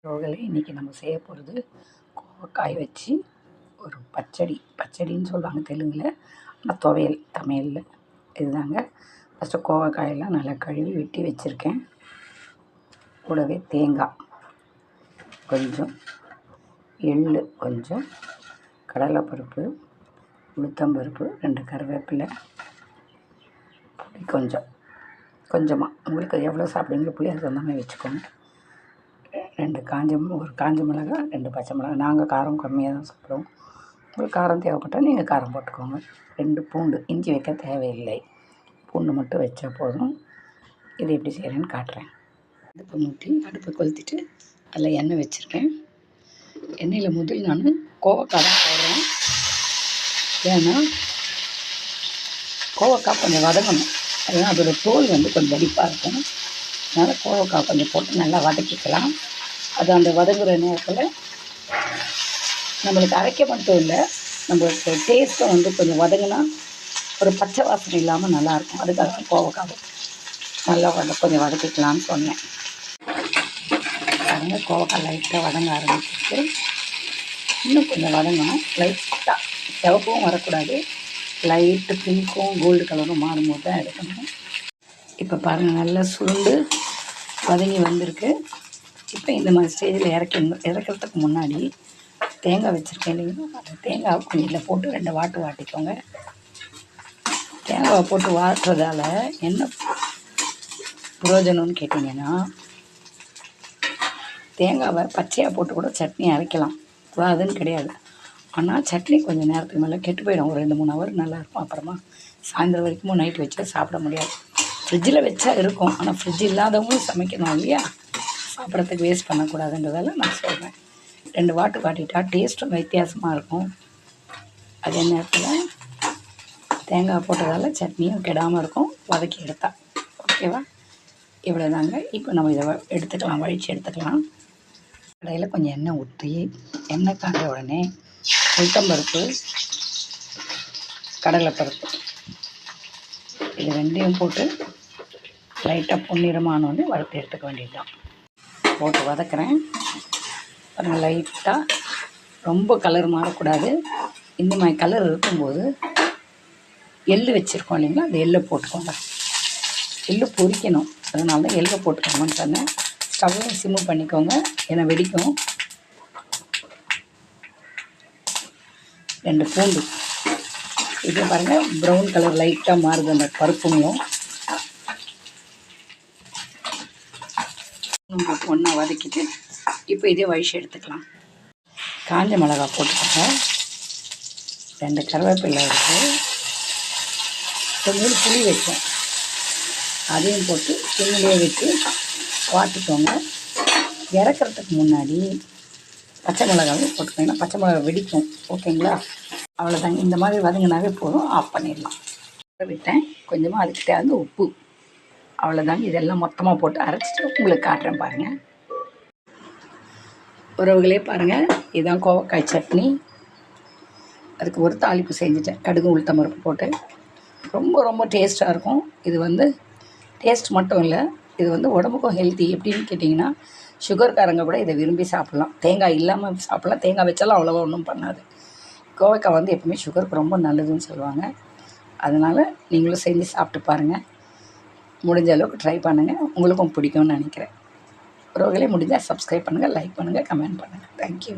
ரோகலே இன்றைக்கி நம்ம செய்ய போகிறது கோவக்காய் வச்சு ஒரு பச்சடின்னு சொல்லுவாங்க தெலுங்கில். ஆனால் துவையல் தமிழில் இதுதாங்க. ஃபஸ்ட்டு கோவக்காயெல்லாம் நல்லா கழுவி வெட்டி வச்சுருக்கேன். கூடவே தேங்காய் கொஞ்சம், எள் கொஞ்சம், கடலைப்பருப்பு, உளுத்தம்பருப்பு, 2 கருவேப்பிலை, புளி கொஞ்சமாக உங்களுக்கு எவ்வளோ சாப்பிடுங்களோ புளி அதுக்கு தகுந்த மாதிரி வச்சுக்கோங்க. 1 காஞ்ச மிளகா, 2 பச்சை மிளகா. நாங்கள் காரம் கம்மியாக தான் சாப்பிடுவோம். உங்களுக்கு காரம் தேவைப்பட்டால் நீங்கள் காரம் போட்டுக்கோங்க. 2 பூண்டு, இஞ்சி வைக்க தேவையில்லை, பூண்டு மட்டும் வச்சா போதும். இது எப்படி செய்கிறேன்னு காட்டுறேன். அடுப்பை கொளுத்திட்டு அதில் எண்ணெய் வச்சுருக்கேன். எண்ணெயில் முதல் நான் கோவக்காய் தான் போடுறேன். ஏன்னா கோவக்காய் கொஞ்சம் வதங்கணும். ஏன்னா அதோடய தோல் கொஞ்சம் வெடிப்பாக இருக்கும். அதனால் கோவக்காய் கொஞ்சம் போட்டு நல்லா வதக்கிக்கலாம். அது அந்த வதங்குற நேரத்தில் நம்மளுக்கு அரைக்க மட்டும் இல்லை, நம்மளுக்கு டேஸ்ட்டும் கொஞ்சம் வதங்கினா ஒரு பச்சை வாசனை இல்லாமல் நல்லாயிருக்கும். அதுக்காக தான் கோவக்காய் நல்லா கொஞ்சம் வதக்கிக்கலான்னு சொன்னேன். பாருங்கள், கோவக்காய் லைட்டாக வதங்க ஆரம்பிச்சிருக்கு. இன்னும் கொஞ்சம் வதங்கணும். லைட்டாக சிவப்பும் வரக்கூடாது, லைட்டு பிங்க்கும் கோல்டு கலரும் மாறும்போது தான் எடுக்கணும். இப்போ பாருங்கள், நல்லா சுருண்டு வதங்கி வந்திருக்கு. இப்போ இந்த மாதிரி ஸ்டேஜில் இறக்கிறதுக்கு முன்னாடி தேங்காய் வச்சுருக்கேன் இல்லைங்களா, அந்த தேங்காவை கொஞ்சம் இதில் போட்டு 2 வாட்டு வாட்டிக்கோங்க. தேங்காவை போட்டு வாட்டுறதால என்ன பிரயோஜனம்னு கேட்டிங்கன்னா, தேங்காவை பச்சையாக போட்டு கூட சட்னி அரைக்கலாம், கூடாதுன்னு கிடையாது. ஆனால் சட்னி கொஞ்சம் நேரத்துக்கு மேலே கெட்டு போயிடும். ஒரு 2-3 ஹவர் நல்லாயிருக்கும். அப்புறமா சாயந்தரம் வரைக்கும் நைட்டு வச்சா சாப்பிட முடியாது. ஃப்ரிட்ஜில் வச்சா இருக்கும், ஆனால் ஃப்ரிட்ஜ் இல்லாதவங்களும் சமைக்கணும் இல்லையா, சாப்பிட்றதுக்கு வேஸ்ட் பண்ணக்கூடாதுன்றதால நான் சொல்கிறேன். 2 வாட்டு வாட்டிட்டா டேஸ்ட்டும் வித்தியாசமாக இருக்கும். அதே நேரத்தில் தேங்காய் போட்டதால் சட்னியும் கெடாமல் இருக்கும், வதக்கி எடுத்தா. ஓகேவா? இவ்வளோ தாங்க. இப்போ நம்ம இதை எடுத்துக்கலாம், வழித்து எடுத்துக்கலாம். கடையில் கொஞ்சம் எண்ணெய் ஊற்றி, எண்ணெய் காஞ்ச உடனே உளுத்தம்பருப்பு, கடலைப்பருப்பு இது 2யும் போட்டு லைட்டாக பொன்னிறமானோடனே வறுத்து எடுத்துக்க வேண்டியது தான். போட்டு வதக்கிறேன். பாருங்கள், லைட்டாக ரொம்ப கலர் மாறக்கூடாது. இந்த மாதிரி கலர் இருக்கும்போது எள் வச்சுருக்கோம் இல்லைங்களா, அந்த எள்ளை போட்டுக்கோங்க. எள்ளு பொரிக்கணும், அதனால தான் எள்ளை போட்டுக்கோங்கன்னு சொன்னேன். ஸ்டவ்வையும் சிம்மு பண்ணிக்கோங்க, ஏன்னா வெடிக்கும். 2 பூண்டு, இது பாருங்கள் ப்ரௌன் கலர் லைட்டாக மாறுது அந்த பருப்புமையும். போட்டு ஒன்றா வதக்கிட்டு இப்போ இதே வழிச்சு எடுத்துக்கலாம். காஞ்ச மிளகா போட்டுக்கோங்க, 2 கருவேப்பிலை இருக்குது, கொஞ்சம் புளி வைக்கும், அதையும் போட்டு சிம்மிலே வச்சு வாட்டிக்கோங்க. இறக்கிறதுக்கு முன்னாடி பச்சை மிளகாவும் போட்டுக்கோங்க, பச்சை மிளகா வெடிக்கும். ஓகேங்களா? அவ்வளோதாங்க. இந்த மாதிரி வதங்கினாவே போதும், ஆஃப் பண்ணிடலாம். விட்டேன் கொஞ்சமாக, அதுக்கு தேர்ந்து உப்பு, அவ்வளோதாங்க. இதெல்லாம் மொத்தமாக போட்டு அரைச்சிட்டு உங்களுக்கு காட்டுறேன் பாருங்கள். உறவுகளே பாருங்கள், இதுதான் கோவக்காய் சட்னி. அதுக்கு ஒரு தாளிப்பு செஞ்சுட்டேன், கடுகு உளுத்தம்பருப்பு போட்டு. ரொம்ப ரொம்ப டேஸ்ட்டாக இருக்கும். இது டேஸ்ட் மட்டும் இல்லை, இது உடம்புக்கும் ஹெல்த்தி. எப்படின்னு கேட்டிங்கன்னா, சுகர்காரங்க கூட இதை விரும்பி சாப்பிட்லாம். தேங்காய் இல்லாமல் சாப்பிட்லாம், தேங்காய் வச்சாலும் அவ்வளோவா ஒன்றும் பண்ணாது. கோவக்காய் எப்பவுமே சுகருக்கு ரொம்ப நல்லதுன்னு சொல்லுவாங்க. அதனால் நீங்களும் செஞ்சு சாப்பிட்டு பாருங்கள். முடிஞ்ச அளவுக்கு ட்ரை பண்ணுங்கள், உங்களுக்கும் பிடிக்கும்னு நினைக்கிறேன். உறவுகளே முடிஞ்சால் சப்ஸ்கிரைப் பண்ணுங்கள், லைக் பண்ணுங்கள், கமெண்ட் பண்ணுங்கள். தேங்க்யூ.